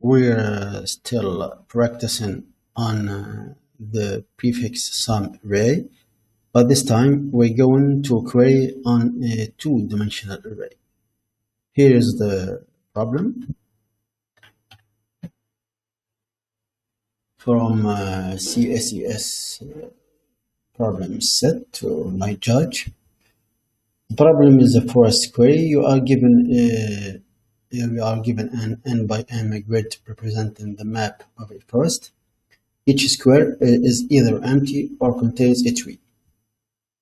We're still practicing on the prefix sum array, but this time we're going to query on a two-dimensional array. Here is the problem from CSES problem set to my judge. The problem is a forest query. You are given an n by m grid representing the map of a forest. Each square is either empty or contains a tree.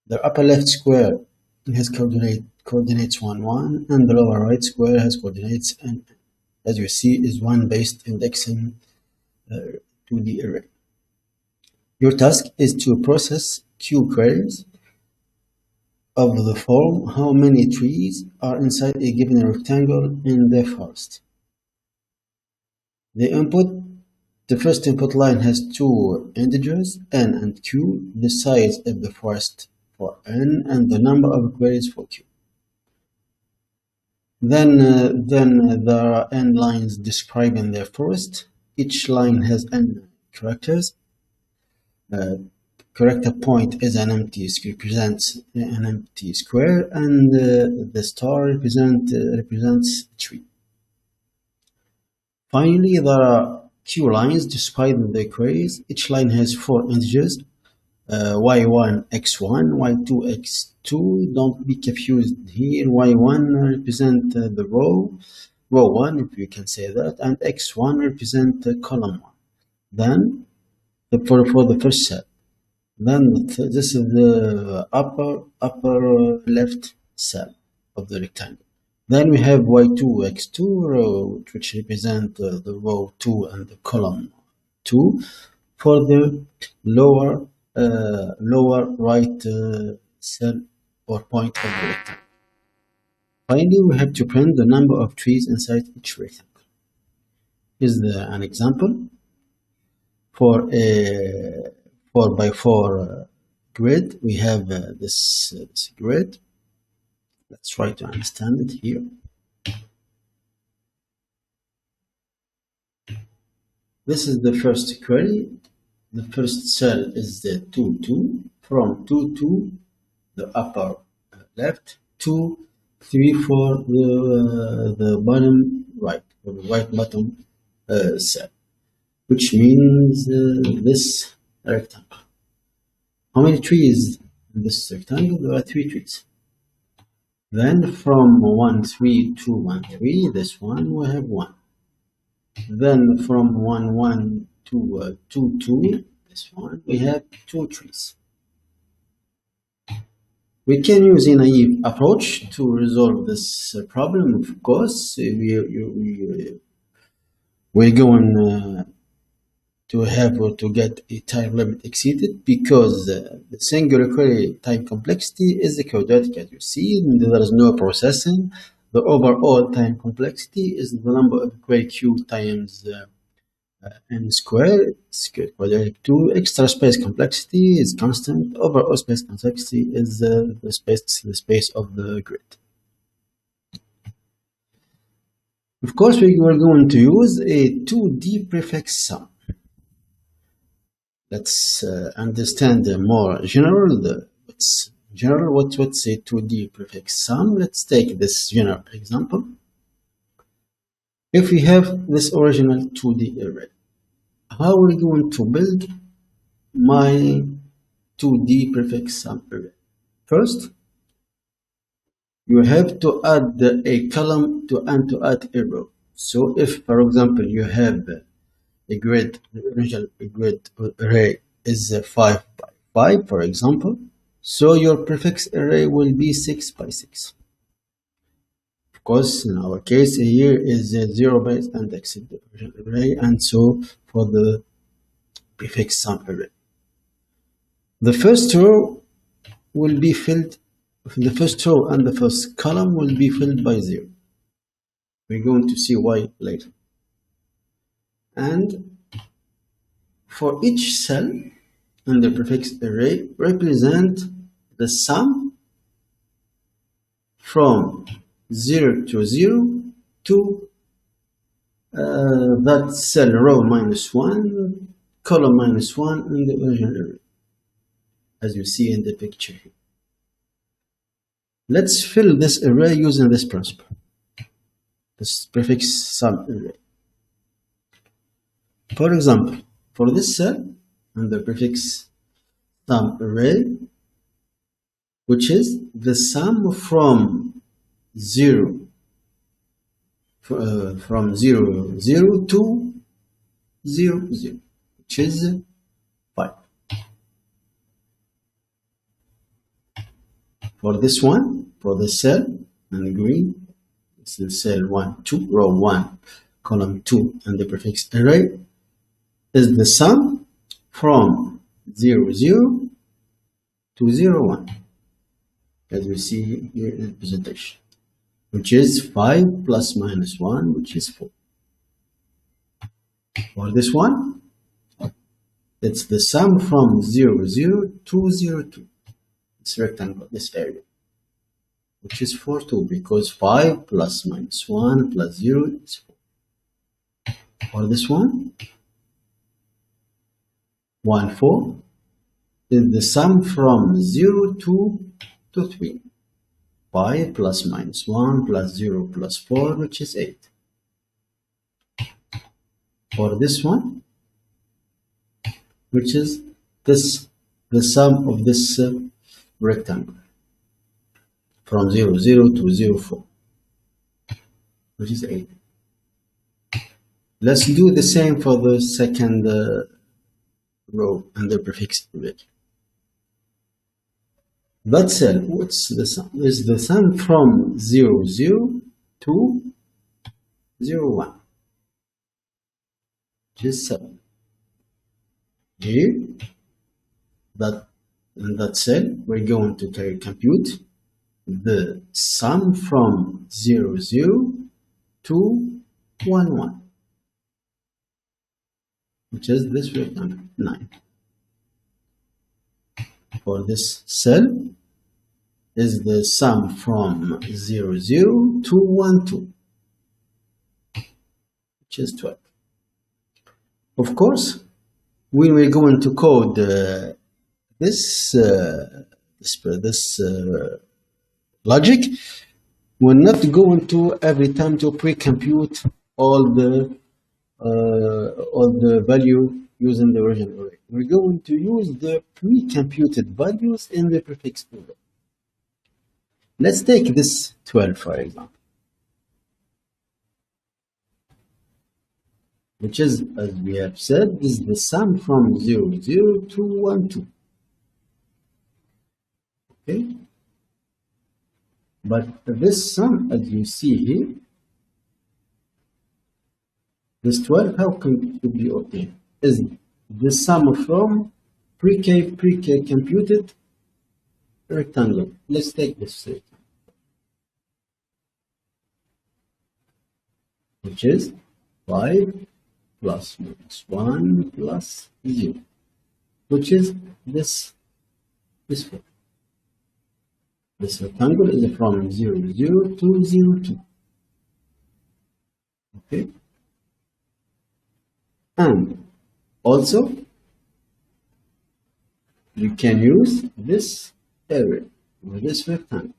The upper left square has coordinates 1, 1, and the lower right square has coordinates n. As you see, is one based indexing to the array. Your task is to process Q queries of the form: how many trees are inside a given rectangle in the forest. The first input line has two integers, n and q, the size of the forest for n, and the number of queries for q. Then there are n lines describing their forest. Each line has n characters. Character point is represents an empty square, and the star represents a tree. Finally, there are q lines describing the queries. Each line has four integers: y1, x1, y2, x2. Don't be confused here. y1 represent the row 1, if you can say that, and x1 represent the column 1. Then for the first cell. Then this is the upper left cell of the rectangle. Then we have y2, x2, which represent the row 2 and the column 2 for the lower right cell or point of the rectangle. Finally, we have to print the number of trees inside each rectangle. Here's an example for a 4x4 grid. We have this grid. Let's try to understand it here. This is the first query. The first cell is the 2, 2. From 2 to the upper left, 2, 3 for the bottom right, or the right bottom cell, which means this rectangle. How many trees in this rectangle? There are 3 trees. Then from 1, 3 to 1, 3, this one we have 1. Then from 1, 1 to 2, 2, this one we have 2 trees. We can use a naive approach to resolve this problem. Of course, we're going to have or to get a time limit exceeded, because the singular query time complexity is quadratic, as you see, and there is no processing. The overall time complexity is the number of query q times n squared, quadratic 2. Extra space complexity is constant. Overall space complexity is the space of the grid. Of course, we are going to use a 2D prefix sum. Let's understand more general. What's a 2D prefix sum? Let's take this general example. If we have this original 2D array, how are we going to build my 2D prefix sum array? First, you have to add a column to add a row. So if, for example, you have a grid, the original grid array is 5 by 5, for example, so your prefix array will be 6 by 6. Of course, in our case here is a 0-based index in the original array, and so for the prefix sum array, the first row will be filled. The first row and the first column will be filled by 0. We're going to see why later. And for each cell in the prefix array, represent the sum from 0 to 0 to that cell row -1, column -1 in the original array, as you see in the picture here. Let's fill this array using this principle, this prefix sum array. For example, for this cell and the prefix sum array, which is the sum from 0 to 0, which is 5. For this one, for the cell in green, it's the cell 1, 2, row 1, column 2, and the prefix array is the sum from 0, 0 to 0, 1, as we see here in the presentation, which is 5 plus -1, which is 4. For this one, it's the sum from 0, 0 to 0, 2. This rectangle, this area, which is 4, 2, because 5 plus -1 plus 0 is 4. For this one, 1, 4 is the sum from 0 to 3. 5 plus -1 plus 0 plus 4, which is 8. For this one, which is this, the sum of this rectangle from 0, 0 to 0, 4, which is 8. Let's do the same for the second row and the prefix array. That cell, what's the sum? Is the sum from 0, 0 to 0, 1, which is 7. Here, in that cell, we're going to compute the sum from 0, 0 to 1, 1, which is this rectangle, 9. For this cell is the sum from 0, 0 to 1, 2, which is 12. Of course, when we're going to code this logic, we're not going to every time to pre-compute all the value using the original array. We're going to use the pre-computed values in the prefix array. Let's take this 12, for example, which is, as we have said, is the sum from 0, 0 to 1, 2. Okay? But this sum, as you see here, this 12, how can it be obtained? Is the sum from pre-computed rectangle. Let's take this rectangle, which is 5 plus -1 plus 0, which is this 4. This rectangle is from 0, 0 to 0, 2. Okay? And also, you can use this area or this rectangle,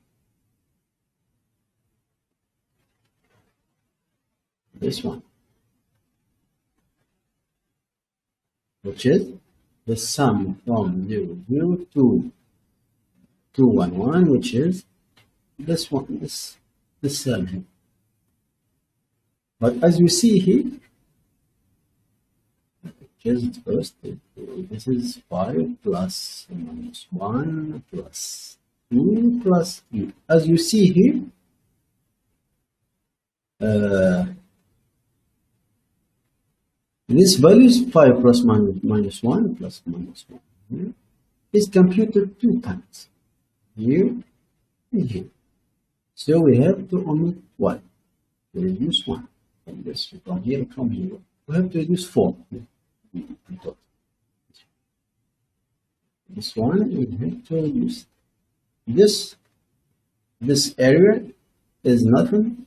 this one, which is the sum from 0, 0 to 2, 1, 1, which is this one, this cell here. But as you see here, just first, this is 5 plus -1 plus 2 plus 3. As you see here, this value is 5 plus -1 plus -1 here is computed 2 times, here and here. So we have to omit 1, to reduce 1 from this, from here, from here. We have to reduce 4. This one we have to reduce. This area is nothing.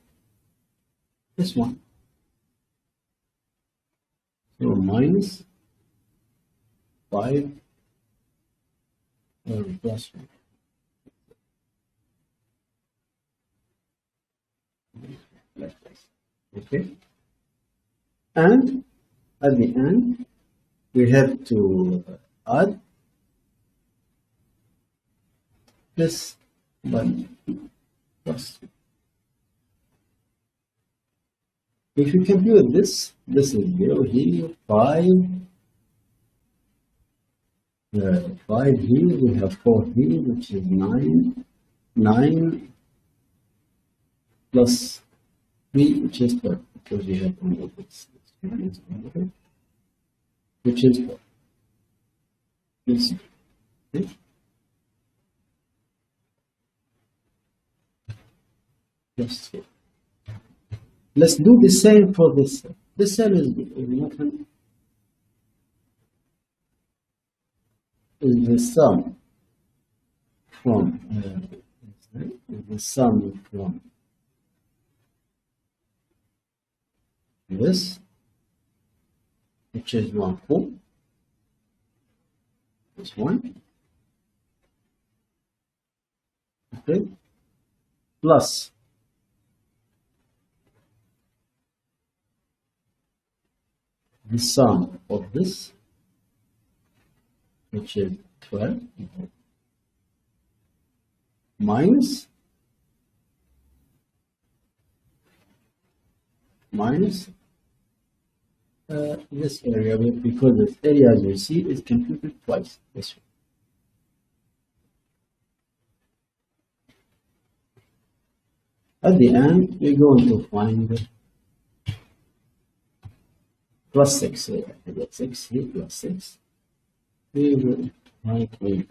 This one. So minus 5 plus 1. Like this. Okay. And at the end, we have to add this one plus 2. If you compute this, this is 0 here, 5, 5 here, we have 4 here, which is 9, 9 plus 3, which is 12, because we have only this, which is 4. This, okay. Plus 4. Let's do the same for this cell. This cell is nothing. Is the sum from this, which is 1 4, this one, okay, plus the sum of this, which is 12, minus this area, because this area, as you see, is computed twice. This one. At the end, we're going to find plus 6 here. I get 6 here, plus 6. We will write 3.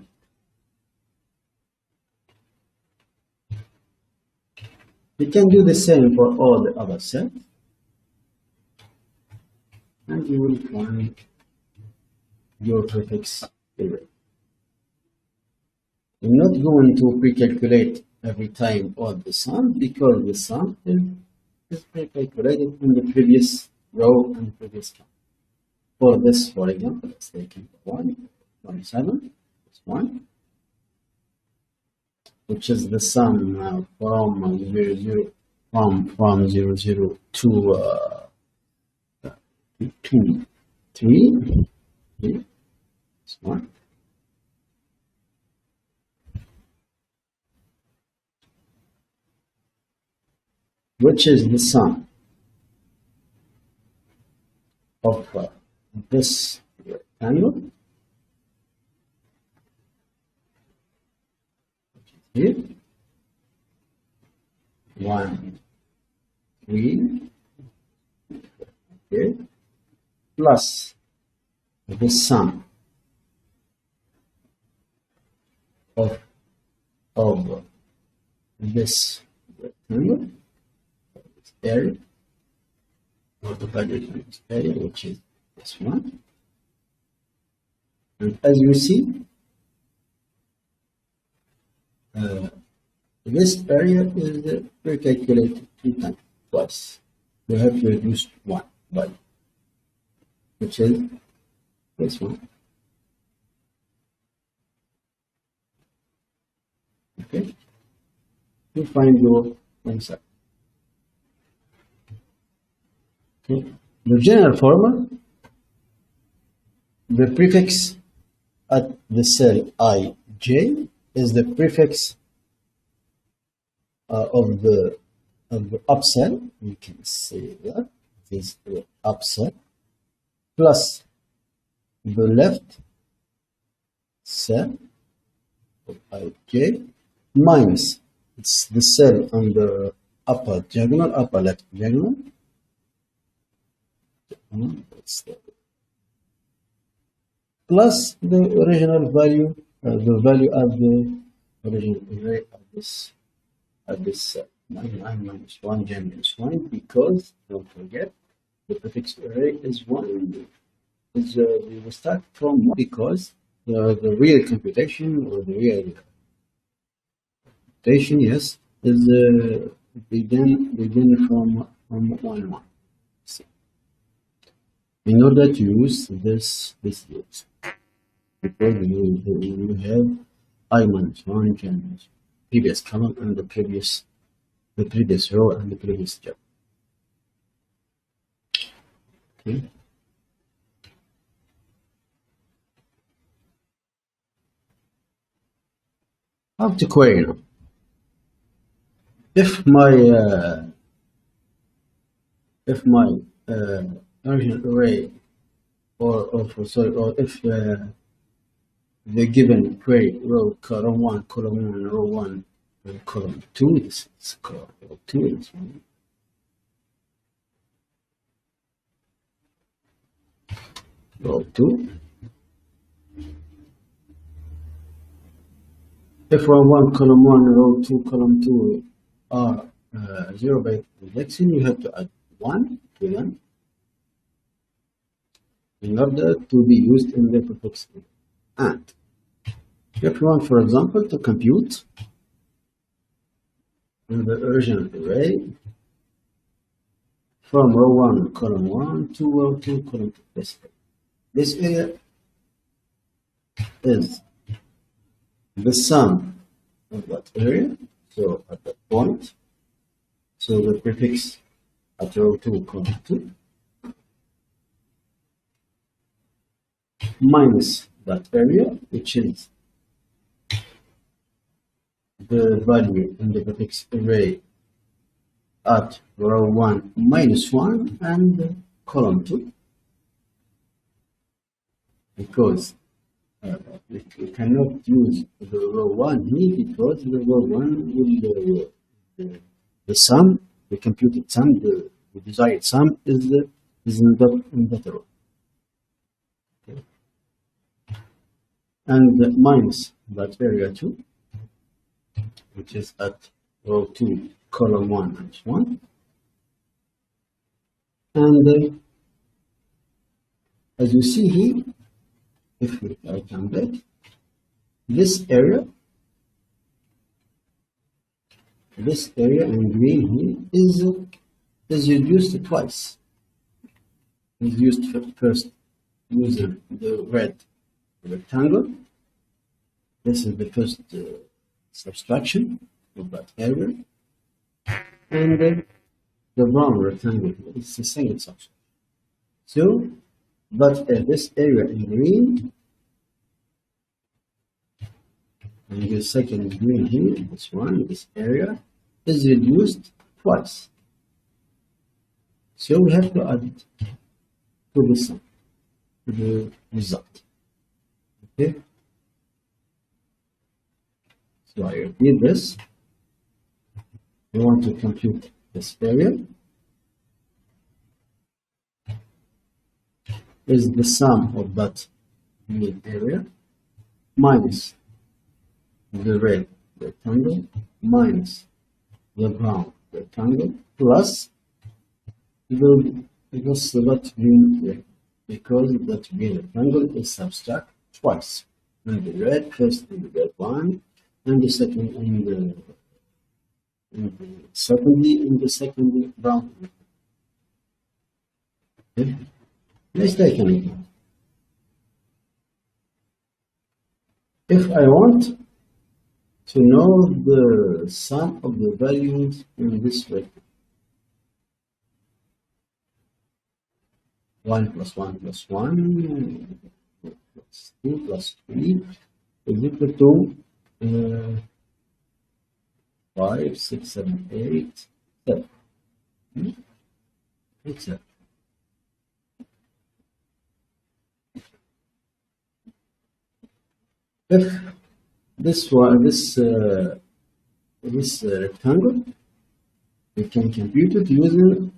We can do the same for all the other cells. And you will find your prefix array. I'm not going to pre-calculate every time all the sum, because the sum is pre-calculated in the previous row and previous column. For this, for example, let's take 1, 7, this 1, which is the sum from 0, 0 to 2, 3, here, this 1. Which is the sum of this rectangle, which is here, 1, 3, okay, plus the sum of this rectangle, this area, or the value of this area, which is this one. And as you see, this area is recalculated 2 times, twice. We have to reduce 1 value, which is this one. Okay, you find your answer. Okay, the general formula, the prefix at the cell ij is the prefix of the upcell. We can say that is the upcell plus the left cell of ij minus it's the cell on the upper diagonal, upper left diagonal. Plus the original value, the value of the original array of this cell. 9 minus 1, j minus 1, because don't forget the prefix array is 1. We will start from 1 because the real computation or the real computation, yes, is begin from 1 1. in order to use this list, because you have I minus one can previous column and the previous row and the previous job. Okay. How to query now? If my original array or if the given query row column 1, row 1, and column 2, this is column 2, this one. Row 2. If row 1, column 1, row 2, column 2 are 0 by indexing, you have to add 1 to them in order to be used in the prefix. And if you want, for example, to compute in the original array from row 1, column 1 to row 2, column 2. This area is the sum of that area. So at that point, so the prefix at row 2, column 2, minus that area, which is the value in the prefix array at row 1 minus 1 and column 2, because we cannot use the row 1 here because the row 1 will the sum, the computed sum, the desired sum is in that row. Okay. And minus that area 2, which is at row 2, column 1 minus 1. And as you see here, if I come back, this area in green here is reduced twice. Is used first using the red rectangle. This is the first subtraction of that area, and the brown rectangle is the second subtraction. So, but this area in green and the second green here, this area is reduced twice. So we have to add it to the sum, to the result. Okay. So I repeat this. We want to compute this area. Is the sum of that green area minus the red rectangle minus the brown rectangle plus because that green rectangle is subtract twice, and the red first in the red one and the second in the second brown. Okay. Let's take an example. If I want to know the sum of the values in this vector, 1 plus 1 plus 1 plus 2 plus 3 is equal to 5, 6, 7, 8, 7. Etc. If this rectangle, we can compute it using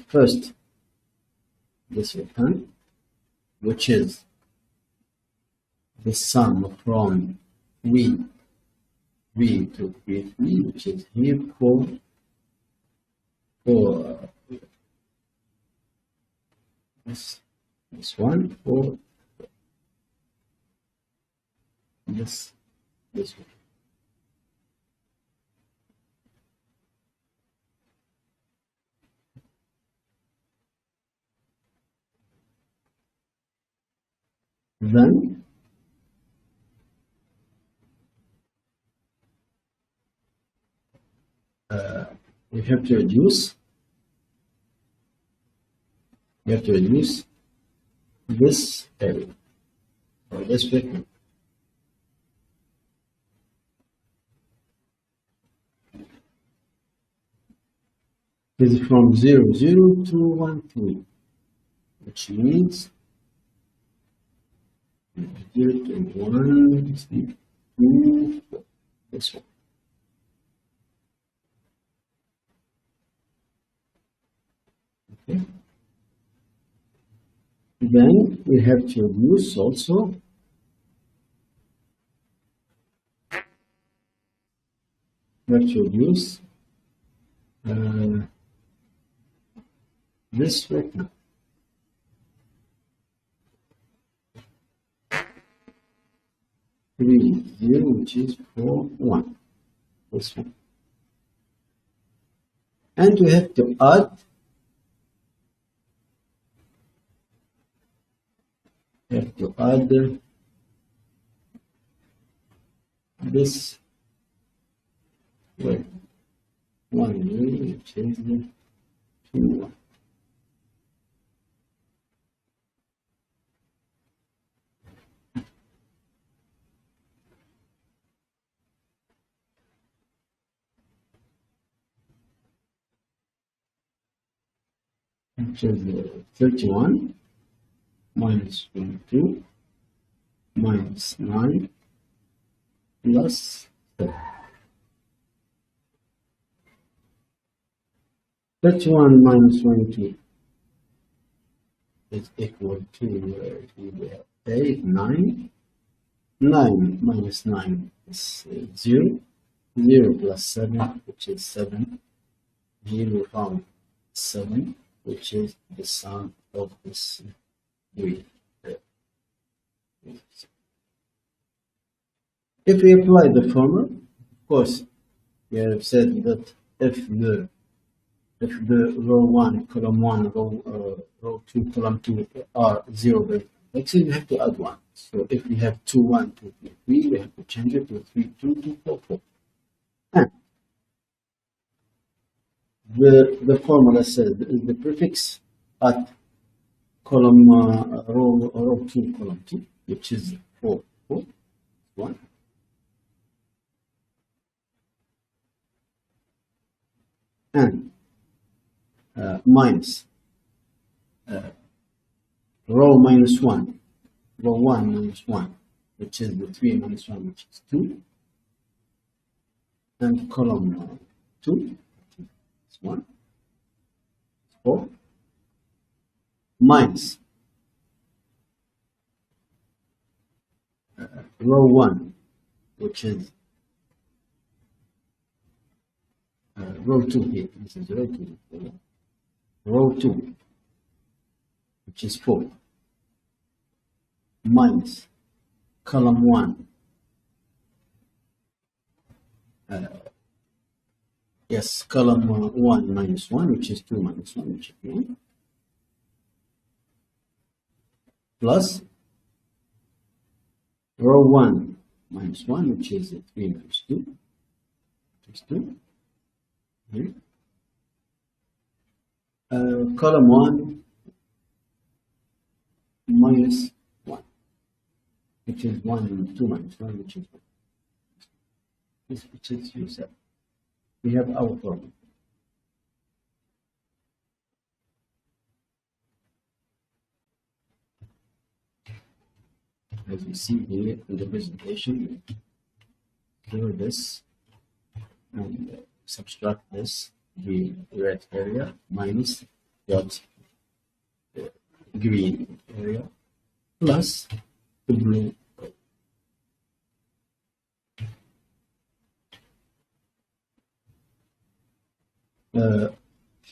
first this rectangle, which is the sum from V to V3, which is here for this one, for this one. Then we have to reduce. We have to reduce this area or this vector. Is from 0, 0 to 1, 3, which means 0 to 1, 3, 2, 4, this one. Okay. Then we have to reduce also this vector. Three, 0, which is 4, 1. This one. And we have to add this way. 1, which is 2, 1. Which is 31 minus 22 minus 9 plus 7. 31 minus 22 is equal to 8, 9. 9 minus 9 is 0. 0 plus 7, which is 7. Here we found 7, which is the sum of this three. If we apply the formula, of course, we have said that if the row 1, column 1, row 2, column 2 are 0 by actually we have to add 1. So if we have 2, 1, 2, 3, 3, we have to change it to 3, 2, 2, 4, 4. And the formula says the prefix at column row 2, column 2, which is 4, 4, 1. And minus row minus 1, row 1 minus 1, which is the 3 minus 1, which is 2, and column 2, it's 1, 4, minus row 1, which is row 2 here, this is row 2, row 2, which is 4, minus column 1, yes, column 1 minus 1, which is 2 minus 1, which is 1, plus row 1 minus 1, which is 3 minus 2, which is 2. Okay. Column 1 minus 1, which is 1, 2 minus 1, which is 1. This which is yourself. We have our problem. As you see here in the presentation, clear this and subtract this, the red area minus dot green area plus the blue.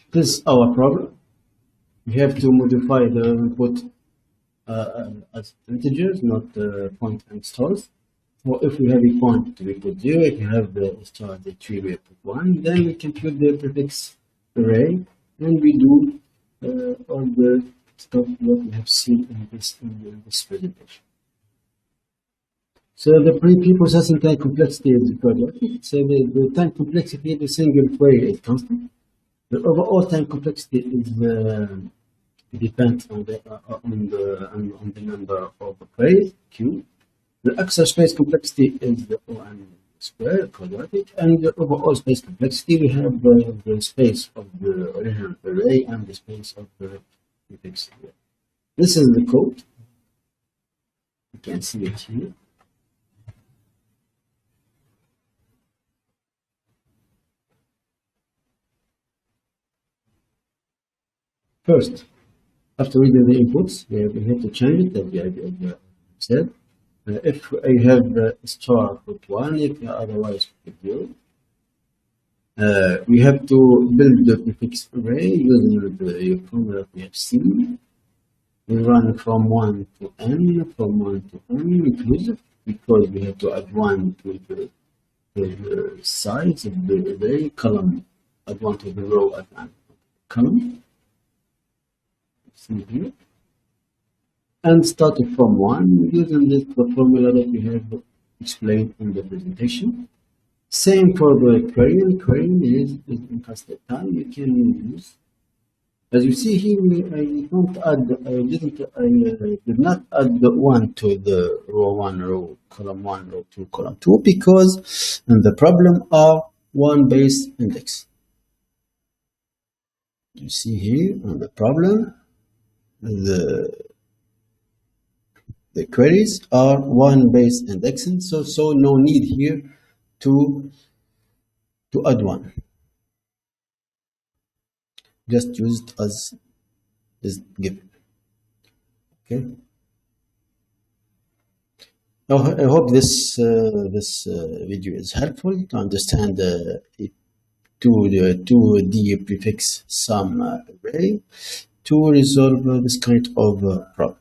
This is our problem. We have to modify the input as integers, not point and stars. So if we have a point, we put 0. If you have the star, the tree, we put 1. Then we compute the prefix array, and we do all the stuff what we have seen in this presentation. So the pre-processing time complexity is quadratic. So the time complexity of a single query is constant. The overall time complexity is depends on the number of queries Q. The access space complexity is the O(n) square quadratic, and the overall space complexity we have the space of the original array and the space of the prefix array. This is the code. You can see it here. First, after reading the inputs, we have to change it, as I said. If I have star put 1, if otherwise put 0. We have to build the prefix array using the formula we have seen. We run from 1 to n, from 1 to n inclusive, because we have to add 1 to the size of the array, column, add 1 to the row, add 1 column. See here. And starting from 1 using the formula that we have explained in the presentation. Same for the querying. Querying is in constant time. You can use, as you see here, I did not add the 1 to the row 1, row column 1, row 2, column 2, because in the problem are one base index. You see here on the problem, the queries are one base indexing, so no need here to add 1. Just use it as is given. Okay. Now I hope this video is helpful to understand the 2D prefix sum array to resolve this kind of problem.